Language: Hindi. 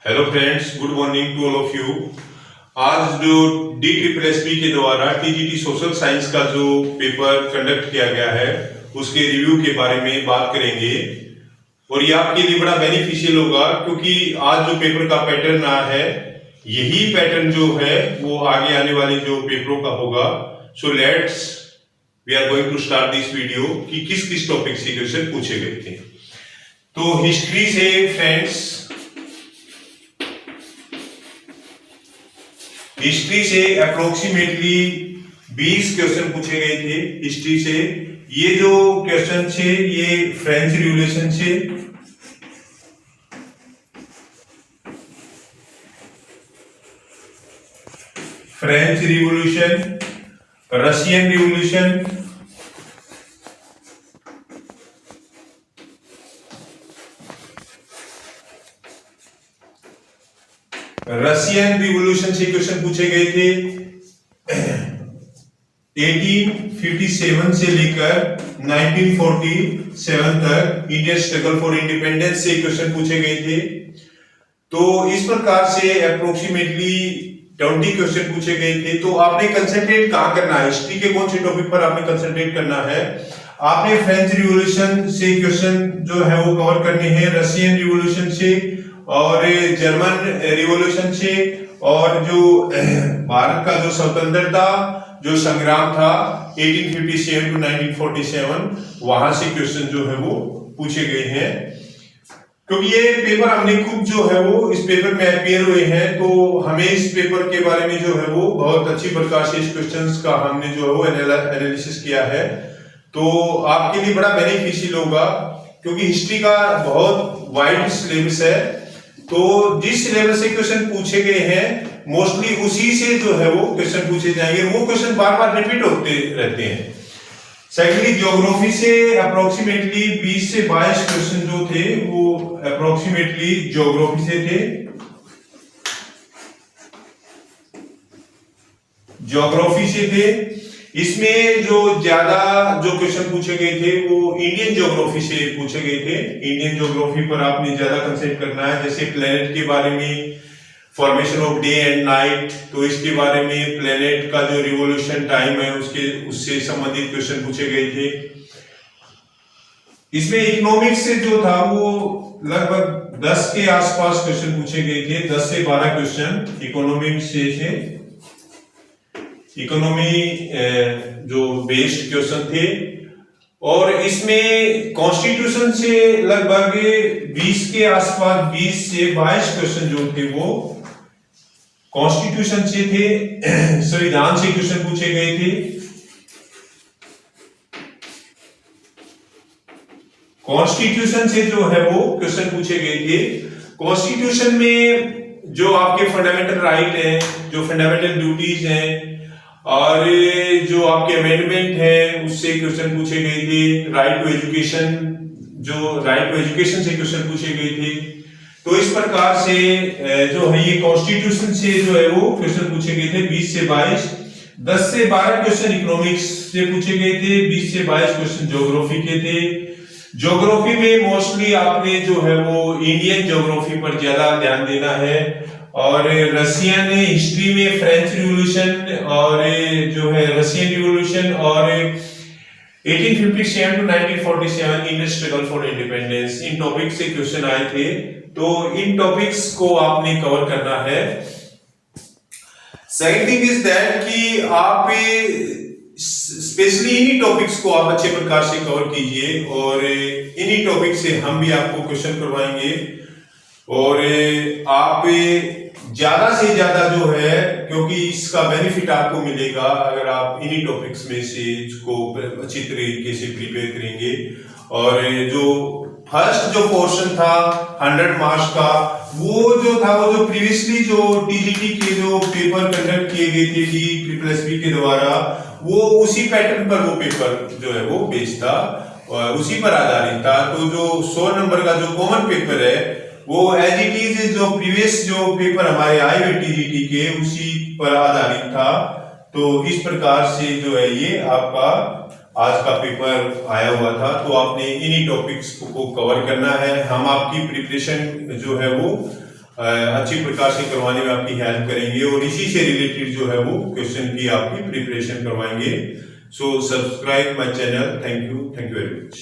Hello friends, good morning to all of you. आज जो DSSB के द्वारा TGT सोशल साइंस का जो पेपर कंडक्ट किया गया है उसके रिव्यू के बारे में बात करेंगे और ये आपके लिए बड़ा बेनिफिशियल होगा क्योंकि आज जो पेपर का पैटर्न आया है यही पैटर्न जो है वो आगे आने वाले जो पेपरों का होगा। So let's we are going to start this video कि किस किस टॉपिक से क्वेश्चन पूछे गए थे। तो हिस्ट्री से फ्रेंड्स, हिस्ट्री से अप्रोक्सीमेटली 20 क्वेश्चन पूछे गए थे। हिस्ट्री से ये जो क्वेश्चन थे ये फ्रेंच रिवॉल्यूशन से, French revolution, Russian revolution, Russian revolution से क्वेश्चन पूछे गए थे। 1857 से लेकर 1947 तक इंडियन स्ट्रगल फॉर इंडिपेंडेंस से क्वेश्चन पूछे गए थे। तो इस प्रकार से अप्रोक्सीमेटली 20 क्वेश्चन पूछे गए थे। तो आपने कंसंट्रेट कहां करना है, हिस्ट्री के कौन से टॉपिक पर आपने कंसंट्रेट करना है। आपने फ्रेंच रिवॉल्यूशन से क्वेश्चन जो है वो कवर करने हैं, रशियन रिवॉल्यूशन से और जर्मन रिवॉल्यूशन से, और जो भारत का जो स्वतंत्रता जो संग्राम था 1857 टू 1947 वहां से क्वेश्चन जो है वो पूछे गए हैं। क्योंकि ये पेपर हमने खुद जो है वो इस पेपर में अपीयर हुए हैं तो हमें इस पेपर के बारे में जो है वो बहुत अच्छी प्रकार से इस क्वेश्चंस का हमने जो है वो एनालिसिस किया है। तो आपके लिए बड़ा बेनिफिशियल होगा क्योंकि हिस्ट्री का बहुत वाइड सिलेबस है। तो जिस सिलेबस से क्वेश्चन पूछे गए हैं मोस्टली उसी से जो है वो क्वेश्चन पूछे जाएंगे, वो क्वेश्चन बार बार रिपीट होते रहते हैं। सेकेंडली ज्योग्राफी से अप्रोक्सीमेटली 20 से 22 क्वेश्चन जो थे वो अप्रोक्सीमेटली ज्योग्राफी से थे। ज्योग्राफी से थे। इसमें जो ज्यादा जो क्वेश्चन पूछे गए थे वो इंडियन ज्योग्राफी से पूछे गए थे। इंडियन ज्योग्राफी पर आपने ज्यादा कंसेंट्रेट करना है, जैसे प्लेनेट के बारे में, formation of day and night, तो इसके बारे में, प्लेनेट का जो रिवॉल्यूशन टाइम है उससे संबंधित क्वेश्चन पूछे गए थे। इसमें इकोनॉमिक्स से जो था वो लगभग 10 के आसपास क्वेश्चन पूछे गए थे, 10 से 12 क्वेश्चन इकोनॉमिक्स से इकोनॉमी जो बेस्ड क्वेश्चन थे। और इसमें कॉन्स्टिट्यूशन से लगभग 20 के आसपास 20 से 22 क्वेश्चन जो थे वो कॉन्स्टिट्यूशन से थे, संविधान से क्वेश्चन पूछे गए थे। कॉन्स्टिट्यूशन से जो है वो क्वेश्चन पूछे गए थे। कॉन्स्टिट्यूशन में जो आपके फंडामेंटल राइट है, जो फंडामेंटल ड्यूटीज हैं और जो आपके अमेंडमेंट है उससे क्वेश्चन पूछे गए थे। राइट टू एजुकेशन, जो राइट टू एजुकेशन से क्वेश्चन पूछे गए थे। तो इस प्रकार से जो है ये कॉन्स्टिट्यूशन से जो है वो क्वेश्चन पूछे गए थे 20 से 22। 10 से 12 क्वेश्चन इकोनॉमिक्स से पूछे गए थे, 20 से 22 क्वेश्चन ज्योग्राफी के थे। ज्योग्राफी में मोस्टली आपने जो है वो इंडियन ज्योग्राफी पर ज्यादा ध्यान देना है और रशियन हिस्ट्री में फ्रेंच रिवॉल्यूशन और जो है रशियन रिवॉल्यूशन और 1857 to 1947 Indian struggle for independence, इन टॉपिक से क्वेश्चन आए थे। तो इन टॉपिक्स को आपने कवर करना है। सेकंड थिंग इज दैट कि आप स्पेशली इन्हीं टॉपिक्स को आप अच्छे प्रकार से कवर कीजिए और इन्हीं टॉपिक से हम भी आपको क्वेश्चन करवाएंगे और आप ज्यादा से ज्यादा जो है, क्योंकि इसका बेनिफिट आपको मिलेगा अगर आप इन्हीं टॉपिक्स में से इसको अच्छी तरीके से प्रिपेयर करेंगे। और जो फर्स्ट जो पोर्शन था 100 मार्क्स का वो जो प्रीवियसली जो टीजीटी के जो पेपर कंडक्ट किए गए थे DSSB के द्वारा, वो उसी पैटर्न पर वो पेपर जो है वो बेस्ड था और उसी पर आधारित था। तो जो 100 नंबर का जो कॉमन पेपर है वो एज इट इज जो प्रीवियस जो पेपर हमारे आए हुए टीजीटी के उसी पर आधारित था। तो इस प्रकार से जो है ये आपका आज का पेपर आया हुआ था, तो आपने इन्हीं टॉपिक्स को कवर करना है। हम आपकी प्रिपरेशन जो है वो अच्छी प्रकार से करवाने में आपकी हेल्प करेंगे और इसी से रिलेटेड जो है वो क्वेश्चन की आपकी प्रिपरेशन करवाएंगे। So subscribe my channel. Thank you very much.